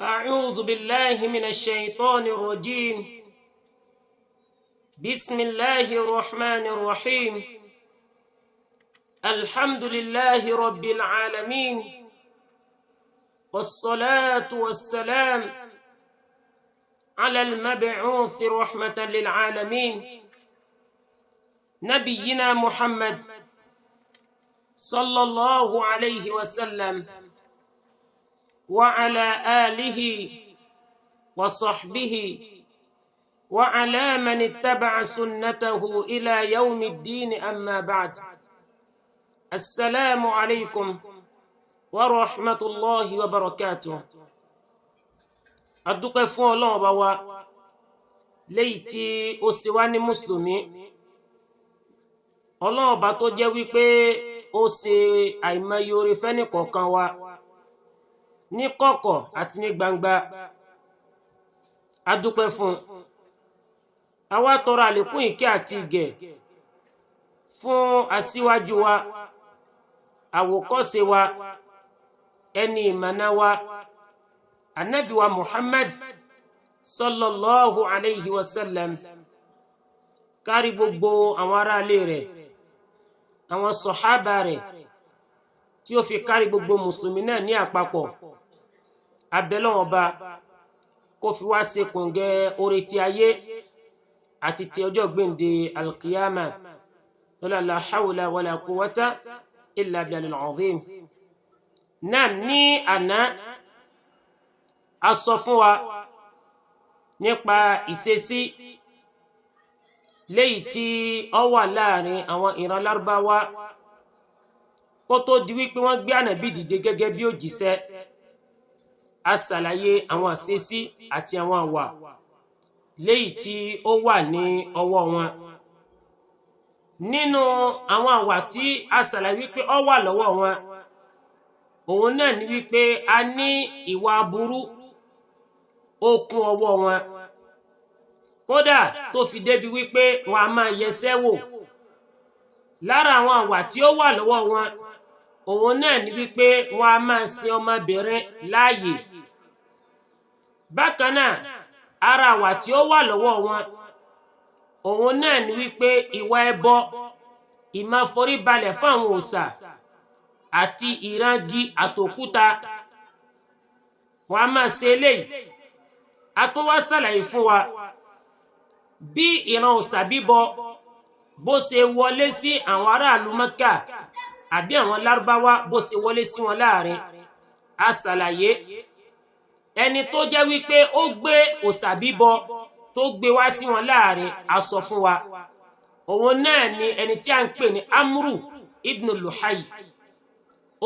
أعوذ بالله من الشيطان الرجيم. بسم الله الرحمن الرحيم. الحمد لله رب العالمين، والصلاة والسلام على المبعوث رحمة للعالمين نبينا محمد صلى الله عليه وسلم وعلى آله وصحبه وعلى من اتبع سنته إلى يوم الدين. أما بعد، السلام عليكم ورحمة الله وبركاته. adúpẹ́ fún Ọlọ́run Ọba wa léyìí tí ó ṣe wá ní mùsùlùmí. Ọlọ́run Ọba tó jẹ́ wípé ó ṣe àìmọye oore fẹ́nìkọ̀ọ̀kan wa ní kọ̀kọ̀ àti ní gbangba. adúpẹ́ fún àwa tọrọ àlékún ìkẹ́ àti ìgẹ̀ fún aṣíwájú wa, àwòkọ́ṣe wa, ẹni ìmọ̀nà wa, Ànábì wa Muhammad sallallahu alayhi wa sallam, kárí gbogbo àwọn ará ilé rẹ̀, àwọn sọ̀hábà rẹ̀, tí ó fi kárí gbogbo mùsùlùmí náà ní àpapọ̀. Abẹ́lọ́wọ̀n Ọba kó fi wá ṣe kòǹgẹ́ oore ti ayé àti ti ọjọ́ gbèǹde alqiyama. la hawla wala quwwata illa billahil azim. náà ní àná a sọ fún wa nípa ìṣesí léyìí tí ó wà láàrin àwọn ìran Lárúbáwá kó tó di wípé wọ́n gbé Ànábì dìde gẹ́gẹ́ bí òjíṣẹ́. A ṣàlàyé àwọn ìṣesí àti àwọn àwà léyìí tí ó wà ní ọwọ́ wọn. Nínú àwọn àwà tí a ṣàlàyé wípé ó wà lọ́wọ́ wọn, òun náà ni wípé a ní ìwà aburú okun ọwọ́ wọn, kódà tó fi débi wípé wọn a máa yẹsẹ́ wò. Lára àwọn àwà tí ó wà lọ́wọ́ wọn, òun náà ni wípé wọn a máa sin ọmọbìnrin láàyè. Bákan náà, ara àwà tí ó wà lọ́wọ́ wọn, òun náà ni wípé ìwà ẹbọ, ìmáforíbalẹ̀ fún àwọn òòṣà àti ìrangi àtòkúta, wọn a máa ṣe eléyìí. A tún wá ṣàlàyé fún wa bí ìran òòṣà bíbọ bó ṣe wọlé sí àwọn aráàlú Mẹ́kà àbí àwọn Lárúbáwá bó ṣe wọlé sí wọn láàrin. A ṣàlàyé ẹni tó jẹ́ wípé ó gbé òòṣà bíbọ tó gbé wá sí wọn láàrin, a sọ fún wa òun náà ni ẹni tí a ń pè ní Amru ibn Luhay.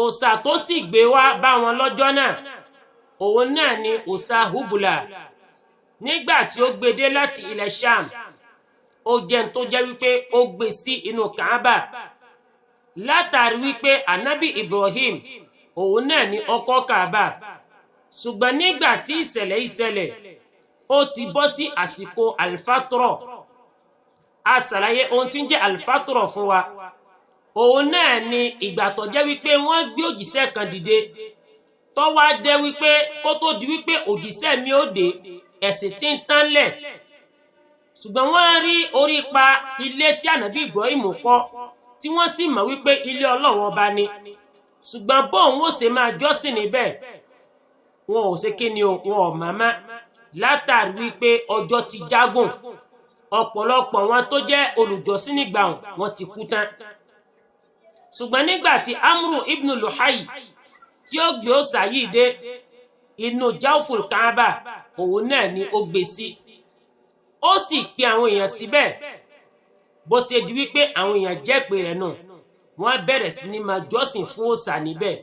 Òòṣà tó sì gbé wá bá wọn lọ́jọ́ náà, òun náà ni òòṣà Hubula. Nígbà tí ó gbé dé láti ilẹ̀ Sham, ó jẹ́ tó jẹ́ wípé ó gbé sí inú Kaaba látàrí wípé Ànábì Ibrahim òun náà ni ó kọ́ Kaaba. Ṣùgbọ́n nígbà tí ìṣẹ̀lẹ̀ ìṣẹ̀lẹ̀, ó ti bọ́ sí àsìkò alfatrọ. A ṣàlàyé ohun tí ń jẹ́ alfatrọ fún wa. Òun náà ni ìgbà tó jẹ́ wípé wọ́n gbé òjíṣẹ́ kan dìde, tó wá jẹ́ wípé kó tó di wípé òjíṣẹ́ mi ó dé, ẹ̀sìn tí ń tán lẹ̀. Ṣùgbọ́n wọ́n rí orí pa ilé tí Ànábì Ibrahim kọ́, tí wọ́n sì mọ̀ wípé ilé Ọlọ́run Ọba ni. Ṣùgbọ́n bóun ó ṣe máa jọ́sìn níbẹ̀, wọn ò ṣe kí ni o, wọn ò mọ̀ọ́mọ́, látàrí wípé ọjọ́ ti jágùn. Ọ̀pọ̀lọpọ̀ wọn tó jẹ́ olùjọ́sìn nígbà wọn ti kú tán. Ṣùgbọ́n nígbà tí Amru ibn Luhay tí ó gbé òòṣà yìí dé inú Jawful Kaaba, òun náà ni ó gbé sí. Ó sì pe àwọn èèyàn síbẹ̀. Bó ṣe di wípé àwọn èèyàn jẹ́ pé rẹ̀ nù, wọ́n bẹ̀rẹ̀ sí ní máa jọ́sìn fún òòṣà níbẹ̀.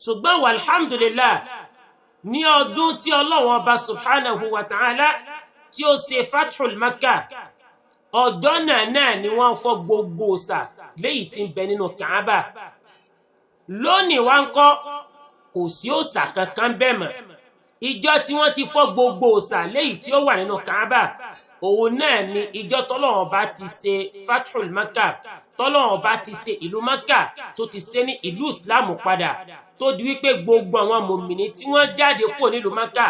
Ṣùgbọ́n walhamdulillah, ní ọdún tí Ọlọ́run Ọba subhanahu wa ta'ala tí ó ṣe Fathul Makkah, ọjọ́ náà ni wọ́n fọ́ gbogbo òòṣà léyìí tí ń bẹ nínú Kaaba. Lónìí wá ń kọ́, kò sí òòṣà kankan bẹ́ẹ̀ mọ́. Ìjọ tí wọ́n ti fọ́ gbogbo òòṣà léyìí tí ó wà nínú Kaaba, òun náà ni ìjọ tọ́lọ́run Ọba ti ṣe Fathul Makkah, tọ́lọ́run Ọba ti ṣe ìlú Mẹ́kà tó ti ṣe ní ìlú Islam padà. tó di wípé gbogbo àwọn mùmínì tí wọ́n jáde kúrò nílùú Mákà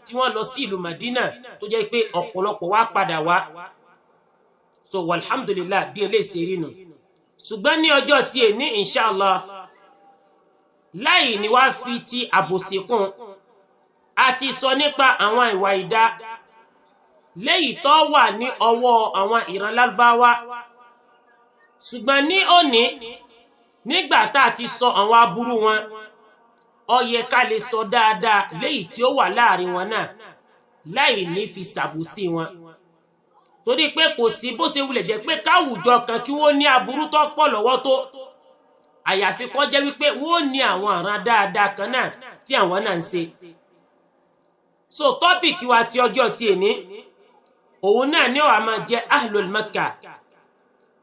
tí wọ́n lọ sí ìlú Mádínà tó jẹ́ pé ọ̀pọ̀lọpọ̀ wá padà wá. So walhamdulillah bí eléyìí ṣe rí nù. Ṣùgbọ́n ní ọjọ́ tí èní inshallah láì ní wá fi ti àbòsí kún, a ti sọ nípa àwọn ìwà ìdá léyìí tó wà ní ọwọ́ àwọn ìran Lárúbáwá. Ṣùgbọ́n ní òní nígbà tá a ti sọ àwọn aburú wọn, ó yẹ ká lè sọ dáadáa léyìí tí ó wà láàrin wọn náà láì ní fi ṣàbòsí wọn. Torí pé kò sí bó ṣe wulẹ̀ jẹ́ pé káwùjọ kan kí wọ́n ní aburú tó pọ̀ lọ́wọ́ tó, àyàfi kó jẹ́ wípé wọ́n ní àwọn àrán dáadáa kan náà tí àwọn náà ń ṣe. So tọ́pìkì wa ti ọjọ́ tí èní òun náà ní ó wá máa jẹ́ ahlul Makkah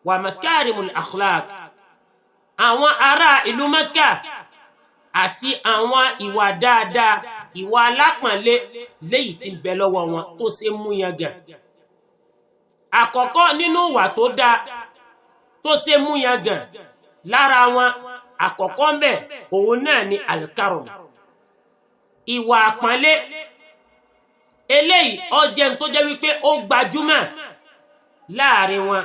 wa makarimul akhlaq, àwọn ará ìlú Makkah àti àwọn ìwà dáadáa, ìwà alápọ̀nlé léyìí tí ń bẹ lọ́wọ́ wọn tó ṣe mú yangàn. Àkọ́kọ́ nínú ìwà tó dáa tó ṣe mú yangàn lára wọn, àkọ́kọ́ ńbẹ̀ òun náà ni alkarom, ìwà àpọ́nlé. Eléyìí ó jẹ́ tó jẹ́ wípé ó gbajúmọ̀ láàrin wọn,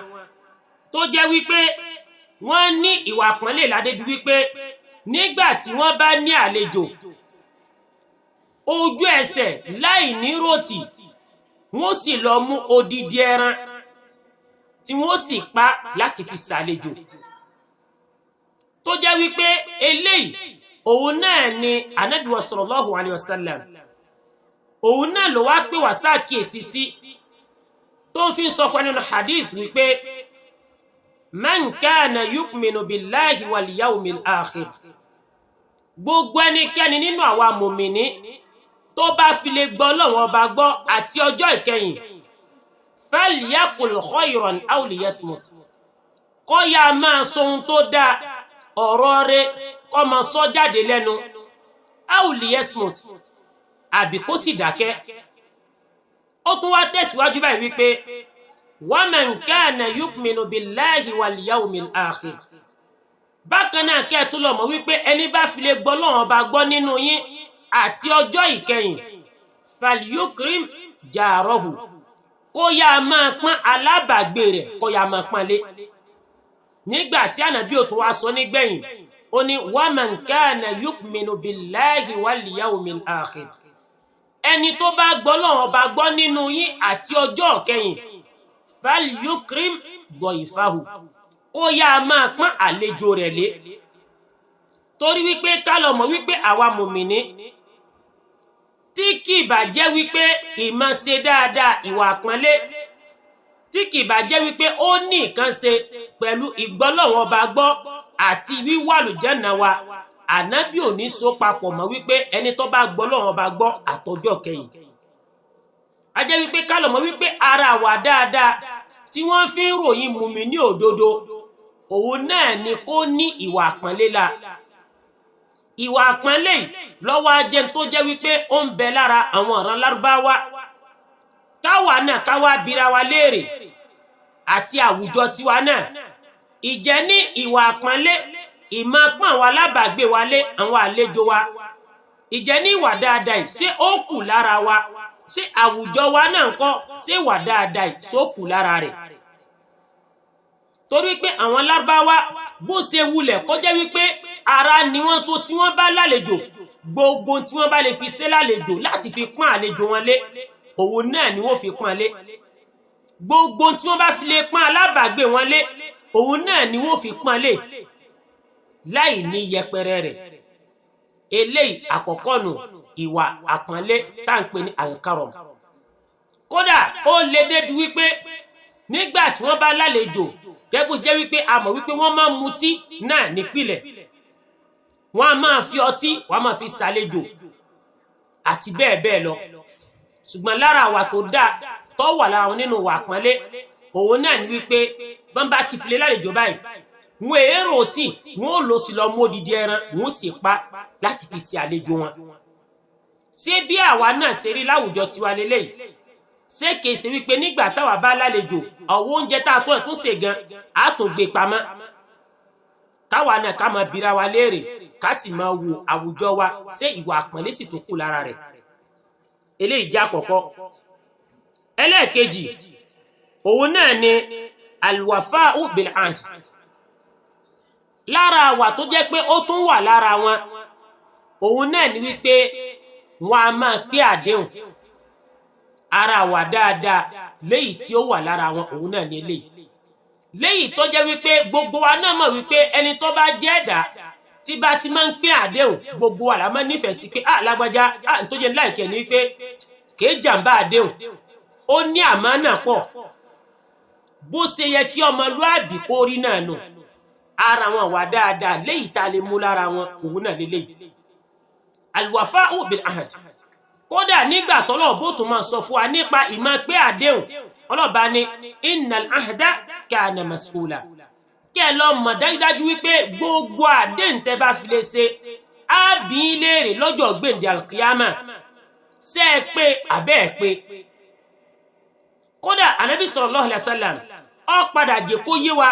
tó jẹ́ wípé wọ́n ní ìwà àpọ́nlé ládébi wípé nígbà tí wọ́n bá ní àlejò, ojú ẹsẹ̀ láì ní ròtì wọ́n sì lọ mú odidi ẹran tí wọ́n sì pa láti fi ṣàlejò. Tó jẹ́ wípé eléyìí òun náà ni Ànábì sallallahu alayhi wa sallam òun náà ló wá pè wá sákìyèsí sí, tó fi sọ fún nínú hadith wípé man kana yu'minu billahi wal yawmil akhir, gbogbo ẹnikẹ́ni nínú àwa mùmínì tó bá fi lè gbọ́ Ọlọ́run ọba gbọ́ àti ọjọ́ ìkẹyìn, falyaqul khayran aw liyasmut, kó yá máa sọ ohun tó dáa, ọ̀rọ̀ rẹ̀ kó máa sọ jáde lẹ́nu, aw liyasmut, àbí kó sì dákẹ́. Ó tún wá tẹ̀síwájú báyìí wípé wa man kana yu'minu billahi wal yawmil akhir, bákan náà kẹ́ẹ̀tún lọ mọ̀ wípé ẹni bá fi lè gbọ́ Ọlọ́run ọba gbọ́ nínú yín àti ọjọ́ ìkẹyìn, falyukrim jarahu, kó yá máa pọ́n alábàgbé rẹ̀, kó yá máa pọ́nlé. Nígbà tí Ànábì ó tún wá sọ nígbẹ̀yìn, ó ní wa man kana yu'minu billahi wal yawmil akhir, ẹni tó bá gbọ́ Ọlọ́run ọba gbọ́ nínú yín àti ọjọ́ ìkẹyìn, falyukrim dayfahu, kó yá máa pọ́n àlejò rẹ̀ lé. Torí wípé ká lọ mọ̀ wípé àwa mùmínì tí kì bá jẹ́ wípé ìmọ̀ ṣe dáadáa, ìwà àpọ́nlé, tí kì bá jẹ́ wípé ó ní nǹkan ṣe pẹ̀lú ìgbọ́ Ọlọ́run ọba gbọ́ àti wíwà àlùjánnà wa, Ànábì ò ní so papọ̀ mọ́ wípé ẹni tó bá gbọ́ Ọlọ́run ọba gbọ́ àtọjọ́ kẹyìn. A jẹ́ wípé ká lọ mọ̀ wípé ara wa dáadáa tí wọ́n fi ń ròyìn mùmínì òdodo òun náà ni kó ní ìwà àpọ́nlé la. Ìwà àpọ́nlé lọ́wọ́ ajẹ́ tó jẹ́ wípé ó ń bẹ lára àwọn ọ̀ràn Lárúbáwá. Káwa náà káwa bira wa léèrè àti àwùjọ tiwa náà, ìjẹ́ ní ìwà àpọ́nlé, ìmọ̀ pọ́n àwọn alábàágbé wa lé, àwọn àlejò wa, ìjẹ́ ní ìwà dáadáa yìí ṣé ó kù lára wa, ṣé àwùjọ wa náà ńkọ́ ṣé ìwà dáadáa yìí ṣó kù lára rẹ̀. Torí pé àwọn Lárúbáwá bó ṣe wulẹ̀ kó jẹ́ wípé ara ni wọ́n tó tí wọ́n bá lálejò, gbogbo tí wọ́n bá lè fi ṣe lálejò láti fi pọ́n àlejò wọn lé, òun náà ni wọ́n fi pọ́n lé. Gbogbo tí wọ́n bá fi lè pọ́n alábàágbé wọn lé, òun náà ni wọ́n fi pọ́n lé láì ní yẹpẹrẹ rẹ̀. Eléyìí àkọ́kọ́ nù ìwà àpọ́nlé tá ń pè ní alkarom. Kódà ó lè débi wípé nígbà tí wọ́n bá lálejò, gẹ́gbó jẹ́ wípé a mọ̀ wípé wọ́n máa mutí náà nípìlẹ̀, wọ́n á máa fi ọtí, wọ́n á máa fi ṣàlejò àti bẹ́ẹ̀ bẹ́ẹ̀ lọ. Ṣùgbọ́n lára àwa tó dáa tó wà lára wọn nínú ìwà àpọ́nlé òun náà ni wípé bọ́n bá ti filé lálejò báyìí, wọn èrò tí wọn ò lọ sí lọ mú odidi ẹran, wọn ò sì pa láti fi ṣe àlejò wọn. Ṣé bí àwa náà ṣe rí láwùjọ tiwa lélẹ́yìí? Ṣé kìí ṣe wípé nígbà táwa bá lálejò ọ̀wọ́ oúnjẹ tá a tún ṣe gan á tún gbé pamọ́? Káwa náà ká máa bira wa léèrè, ká sì máa wo àwùjọ wa ṣé ìwà àpọ́nlé sì tún kù lára rẹ̀. Eléyìí jẹ́ àkọ́kọ́. Ẹlẹ́ẹ̀kejì òun náà ni alwafa'u bil ahd. Lára àwà tó jẹ́ pé ó tún wà lára wọn òun náà ni wípé wọn a máa pé àdéhùn. Ara àwà dáadáa léyìí tí ó wà lára wọn òun náà ni eléyìí. Léyìí tó jẹ́ wípé gbogbo wa náà mọ̀ wípé ẹni tó bá jẹ́ ẹ̀dá tí bá ti máa ń pé àdéhùn gbogbo wa la máa nífẹ̀ẹ́ sí pé lágbájá tó jẹ́ láìkẹ́ ni wípé kì í jàǹbá àdéhùn, ó ní àmánà pọ̀, bó ṣe yẹ kí ọmọlúàbí kó rí náà nù. Ara wọn wà dáadáa léyìí tá a lè mú lára wọn òun náà lélẹ́yìí. Alwafa'u bil ahd. Kódà nígbà tọ́lọ̀ bó tún máa sọ fún wa nípa ìmọ̀ pé àdéhùn, ọlọ́ba ní innal ahda kana mas'ula. Kí ẹ lọ mọ̀ dájúdájú wípé gbogbo àdéhùn tẹ́ bá fi lè ṣe á bí í léèrè lọ́jọ́ gbèǹdé alkiyama ṣé ẹ pé àbẹ́ ẹ pé. Kódà Ànábì sallallahu alaihi wasallam ó padà jẹ́ kó yé wa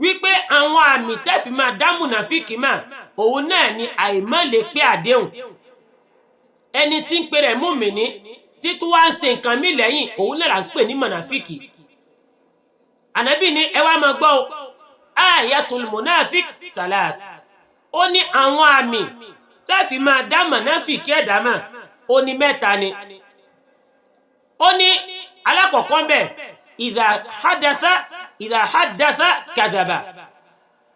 wípé àwọn àmì tẹ́fì máa dá mùnàfíkì mà òun náà ni àìmọ́ lè pé àdéhùn. Ẹni tí ń pè rẹ̀ mùmínì títún wá ń ṣe nǹkan mí lẹ́yìn òun náà là ń pè ní mùnàfíkì. Ànábì ní ẹ wá máa gbọ́ ayatul munafik salat. Ó ní àwọn àmì tẹ́fì máa dá mùnàfíkì ẹ̀dá mà ó ní mẹ́ta ni. Ó ní alákọ̀ọ́kọ́ bẹ̀ idha haddatha kadhaba.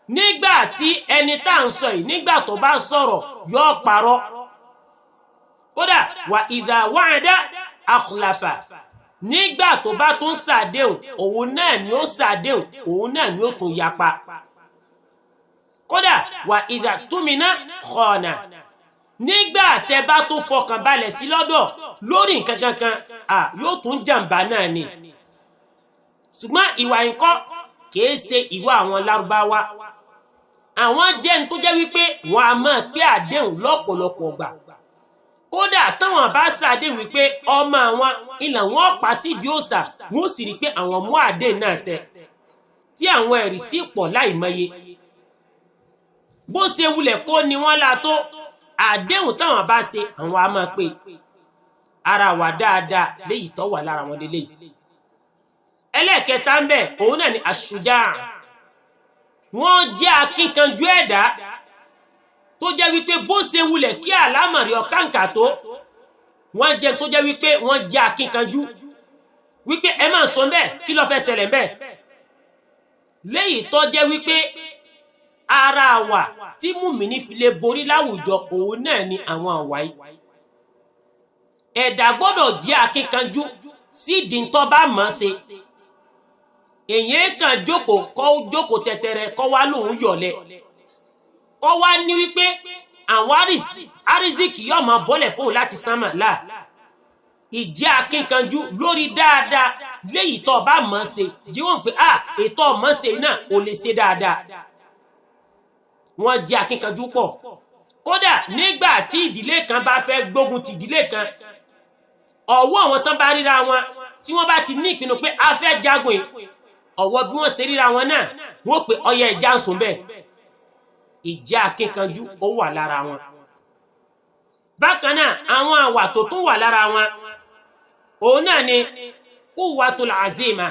Nígbà tí ẹni tá ń sọ yìí nígbà tó bá sọ̀rọ̀ yóò parọ́. Kódà wà idha wa'ada akhlafa. Nígbà tó bá tún ṣàdéhùn òun náà ni ó ṣàdéhùn òun náà ni ó tún yapa. Kódà wà idha tumina khana. Nígbà tẹ́ bá tún fọkàn balẹ̀ sí lọ́dọ̀ lórí nǹkan kankan yóò tún jàǹbá náà ni. Ṣùgbọ́n ìwà ìkọ́ kìí ṣe ìwà àwọn Lárúbáwá. Àwọn jẹ́ ní tó jẹ́ wípé wọn a máa pé àdéhùn lọ́pọ̀lọpọ̀ gbà. Kódà táwọn bá ṣàdéhùn wípé ọmọ àwọn ilà wọn pa sídìí òòṣà wọn sì rí pé àwọn mú àdéhùn náà ṣẹ tí àwọn ẹ̀rí sì pọ̀ láìmọye. Bó ṣe wulẹ̀ kó ni wọ́n la tó àdéhùn táwọn bá ṣe àwọn a máa pé. Ara wà dáadáa léyìí tó wà lára wọn lélẹ́yìí. Ẹlẹ́ẹ̀kẹta ń bẹ òun náà ni aṣùjáà. Wọ́n jẹ́ akínkanjú ẹ̀dá tó jẹ́ wípé bó ṣe wulẹ̀ kí àlámọ̀rí ọ̀kàǹkà tó wọ́n jẹ́ tó jẹ́ wípé wọ́n jẹ́ akínkanjú wípé ẹ máa sọ bẹ́ẹ̀ kí ló fẹ́ ṣẹlẹ̀ bẹ́ẹ̀. Léyìí tó jẹ́ wípé ara wà tí mùmínì fi lè borí láwùjọ òun náà ni àwọn àwà yìí. Ẹ̀dá gbọ́dọ̀ jẹ́ akínkanjú sídìí tó bá mọ̀ ṣe. Èyàn kan jókòó tẹ̀tẹ̀rẹ̀ kọ́ wá lóhun yọ̀lẹ̀ kọ́ wá ní wípé àwọn àrísìkì yóò máa bọ́lẹ̀ fóun láti sánmà láà. Ìjẹ́ akínkanjú lórí dáadáa léyìí tó bá mọ̀ ṣe jíwọ́n pé ètò ọmọ ṣe náà ò lè ṣe dáadáa. Wọ́n jẹ́ akínkanjú pọ̀. Kódà nígbà tí ìdílé kan bá fẹ́ gbógun ti ìdílé kan ọwọ́ àwọn tán bá ríra wọn tí wọ́n bá ti ní ìpinnu pé a fẹ́ jagun yìí ọwọ́ bí wọ́n ṣe ríra wọn náà wọ́n pé ọyẹ ìjà ń sùn bẹ́ẹ̀. Ìjẹ́ akínkanjú ó wà lára wọn. Bákan náà àwọn àwà tó tún wà lára wọn òun náà ni quwwatul azima.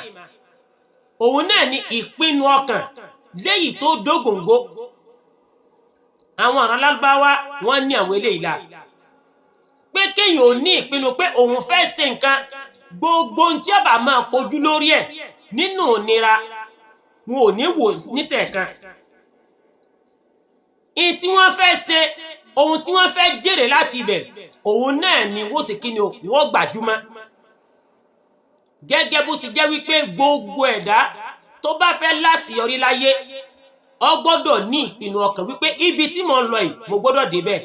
Òun náà ni ìpinnu ọkàn léyìí tó dógóńgó. Àwọn ará Lárúbáwá wọ́n ní àwọn eléyìí la pé kéèyàn ò ní ìpinnu pé òun fẹ́ ṣe nǹkan gbogbo ohun tí ó bá máa kojú lórí ẹ̀ nínú ìnira wọn ò ní wò níṣẹ́ kan. Ìyí tí wọ́n fẹ́ ṣe ohun tí wọ́n fẹ́ jèrè láti ibẹ̀ òun náà ni wọ́n ṣe kí ni wọ́n gbàjúmọ́. Gẹ́gẹ́ bó ṣe jẹ́ wípé gbogbo ẹ̀dá tó bá fẹ́ láṣeyọrí láyé ó gbọ́dọ̀ ní ìpinnu ọkàn wípé ibi tí mo ń lọ yìí mo gbọ́dọ̀ débẹ̀.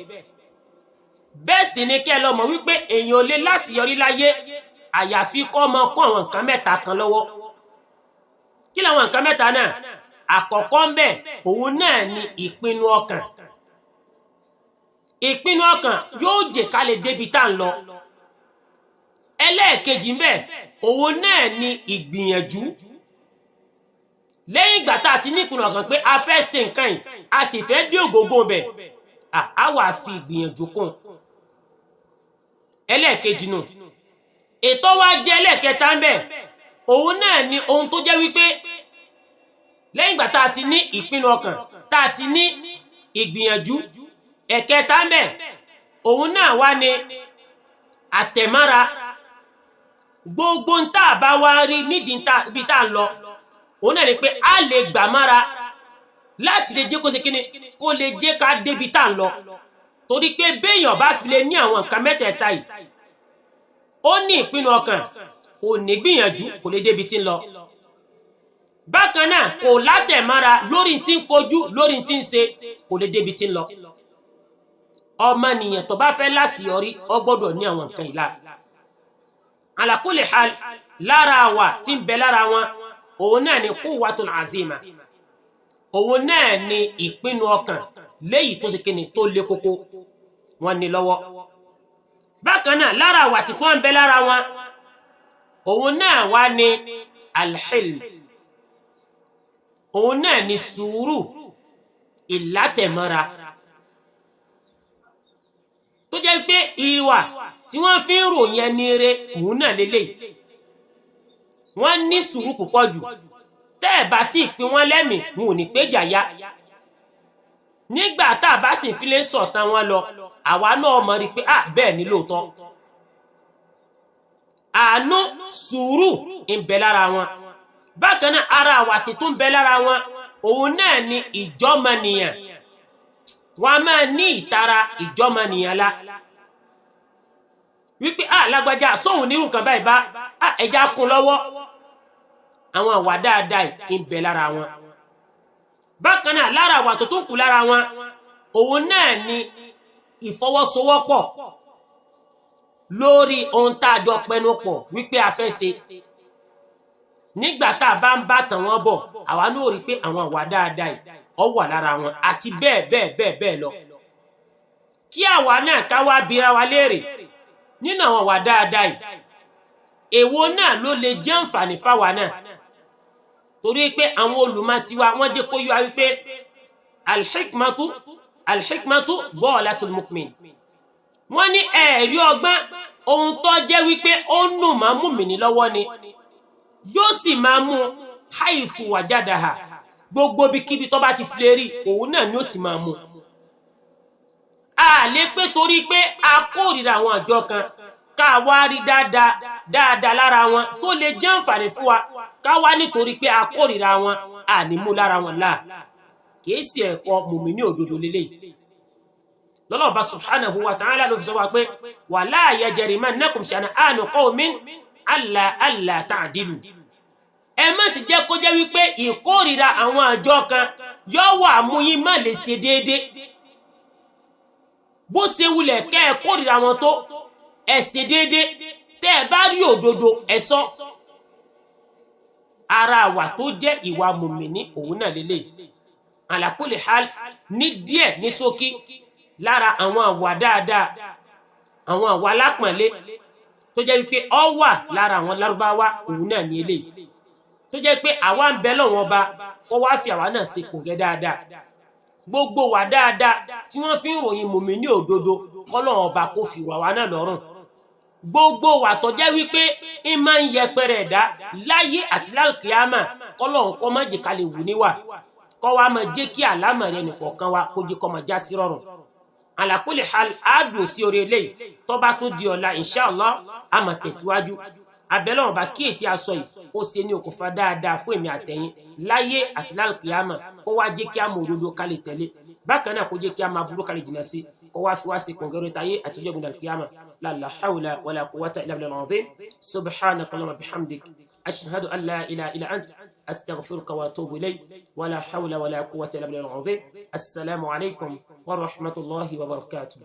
Bẹ́ẹ̀ sì ni kẹ́ lọ mọ̀ wípé èèyàn ò lè láṣeyọrí láyé àyàfi kó máa kó àwọn nǹkan mẹ́ta kan lọ́wọ́. Kí làwọn nǹkan mẹ́ta náà? Àkọ́kọ́ ń bẹ òun náà ni ìpinnu ọkàn. Ìpinnu ọkàn yóò jẹ́ ká lè débi tá ń lọ. Ẹlẹ́ẹ̀kejì ń bẹ òun náà ni ìgbìyànjú lẹ́yìn ìgbà tá ti ní ìpinnu ọkàn pé a fẹ́ ṣe nǹkan yìí a sì fẹ́ dé ògógó bẹ̀ a wà fi ìgbìyànjú kún. ẹlẹ́ẹ̀kejì nù ètò wa jẹ́ ẹlẹ́ẹ̀kẹta ń bẹ̀ òun náà ni ohun tó jẹ́ wípé lẹ́yìn ìgbà tá ti ní ìpinnu ọkàn tá ti ní ìgbìyànjú ẹ̀kẹta ń bẹ̀ òun náà wá ní àtẹ̀mára. gbogbo ń tá bá wá rí nídìí ibi tá ń lọ òun náà ni pé a lè gbà mára láti lè jẹ́ kó ṣe kíni kó lè jẹ́ ká débi tá ń lọ. torí pé béèyàn bá fi lè ní àwọn nǹkan mẹ́tẹ̀ẹ̀ta yìí ó ní ìpinnu ọkàn kò ní gbìyànjú kò lè débi tí ń lọ. bákan náà kò látẹ̀mára lórí tí ń kojú lórí tí ń ṣe kò lè débi tí ń lọ. ọmọnìyàn tó bá fẹ́ láṣeyọrí ó gbọ́dọ̀ ní àwọn nǹkan ìlà. ala kulli hal lára wa tí ń bẹ lára wọn òun náà ni quwwatul azima òun náà ni ìpinnu ọkàn léyìí tó ṣe kíni tó lé kókó wọn ní lọ́wọ́. bákan náà lára wa tí tó ń bẹ lára wọn òun náà wá ní alhilm òun náà ni sùúrù ìlátẹ̀mọ́ra tó jẹ́ pé ìwà tí wọ́n fi ń ròyìn ẹni rere òun náà lélẹ́yìí. wọ́n ní sùúrù púpọ̀ jù tẹ́ ẹ̀ bá tí ì pín wọ́n lẹ́mìí wọn ò ní pé jàyà. nígbà tá a bá sì fi lè sọ̀tàn wọn lọ àwa náà mọ̀ rí pé bẹ́ẹ̀ ni lóòótọ́. àánú sùúrù ń bẹ lára wọn. bákan náà ara àwa tí tún ń bẹ lára wọn òun náà ni ìjọmọnìyàn. wọ́n a máa ní ìtara ìjọmọnìyàn la wípé lágbájá sóhun nírú nǹkan báyìí bá ẹja kún lọ́wọ́. àwọn àwà dáadáa ń bẹ lára wọn. bákan náà lára àwà tó tún kù lára wọn òun náà ni ìfọwọ́sowọ́pọ̀ lórí ohun tá a jọ pẹnu pọ̀ wípé a fẹ́ ṣe. nígbà tá a bá ń bá tàn wọ́n bọ̀ àwa náà rí pé àwọn àwà dáadáa ó wà lára wọn àti bẹ́ẹ̀ bẹ́ẹ̀ bẹ́ẹ̀ bẹ́ẹ̀ lọ. kí àwa náà ká wá bira wa léèrè nínú àwọn wà dáadáa yìí èwo náà ló lè jẹ́ àǹfààní fáwa náà. torí pé àwọn olùmọ̀ tiwa wọ́n jẹ́ kó yọ wípé alhikmatu dalatul mu'min. wọ́n ní ẹ̀rí ọgbọ́n ohun tó jẹ́ wípé ó nù máa mú mi ní lọ́wọ́ ni yóò sì máa mú haythu wajadaha gbogbo bíkíbi tó bá ti fi lè rí òun náà ni ó ti máa mú. a lè pé torí pé a kórìíra àwọn àjọ kan ká wá rí dáadáa lára wọn tó lè jẹ́ àǹfààní fún wa ká wá nítorí pé a kórìíra wọn a ní mú lára wọn láà. kìí sí ẹ̀kọ́ mùmínì òdodo lélẹ́yìí. lọ́lọ́ọ̀bá subhanahu wa ta'ala ló fi sọ wá pé wala yajrimannakum shana'anu qawmin alla ta'dilu. ẹ má sì jẹ́ kó jẹ́ wípé ìkórìíra àwọn àjọ kan yóò wà mú yín má lè ṣe déédéé. bó ṣe wulẹ̀ kẹ́ ẹ kórìíra wọn tó ẹ ṣe déédéé tẹ́ ẹ bá rí òdodo ẹ sọ. ara wa tó jẹ́ ìwà mùmínì òun náà lélẹ́yìí. ala kulli hal ní díẹ̀ ní ṣókí lára àwọn àwà dáadáa àwọn àwà lápọ̀nlé tó jẹ́ wípé ó wà lára àwọn lárúbáwá òun náà ní eléyìí. tó jẹ́ pé àwa ń bẹ lọ́wọ́n ọba kó wá fi àwa náà ṣe kòǹgẹ́ dáadáa. gbogbo wà dáadáa tí wọ́n fi ń ròyìn mùmínì òdodo kọ́lọ́wọ́n ọba kó fi wà wá náà lọ́rùn. gbogbo wà tó jẹ́ wípé ń máa ń yẹpẹrẹ ẹ̀dá láyé àti lálùkìyámà kọ́lọ́wọ́n kọ́ má jẹ́ ká lè wù níwà kọ́ wa máa jẹ́ kí àlámà rẹ̀ nìkọ̀ọ̀kan wa kó jẹ́ kó máa já sí rọrùn. ala kulli hal àádùn sí orí eléyìí tó bá tún di ọ̀la inshallah a máa tẹ̀síwájú. abẹ́lẹ́ wọn bá kí ètí aṣọ yìí ó ṣe ní okùnfà dáadáa fún èmi àtẹ̀yìn láyé àti lálùkìyámà kó wá jẹ́ kí a mọ òdodo ká lè tẹ̀lé. bákan náà kó jẹ́ kí a máa burú ká lè jìnnà sí kó wá fi wá sí kòǹgẹ́rẹ́ táyé àtijọ́ gbọdọ̀ kìyámà. la hawla wala quwwata illa billahi al-azim. subhanaka allahumma bihamdik ashhadu an la ilaha illa ant astaghfiruka wa atubu ilayk wala hawla wala quwwata illa billahi al-azim. assalamu alaykum wa rahmatullahi wa barakatuh.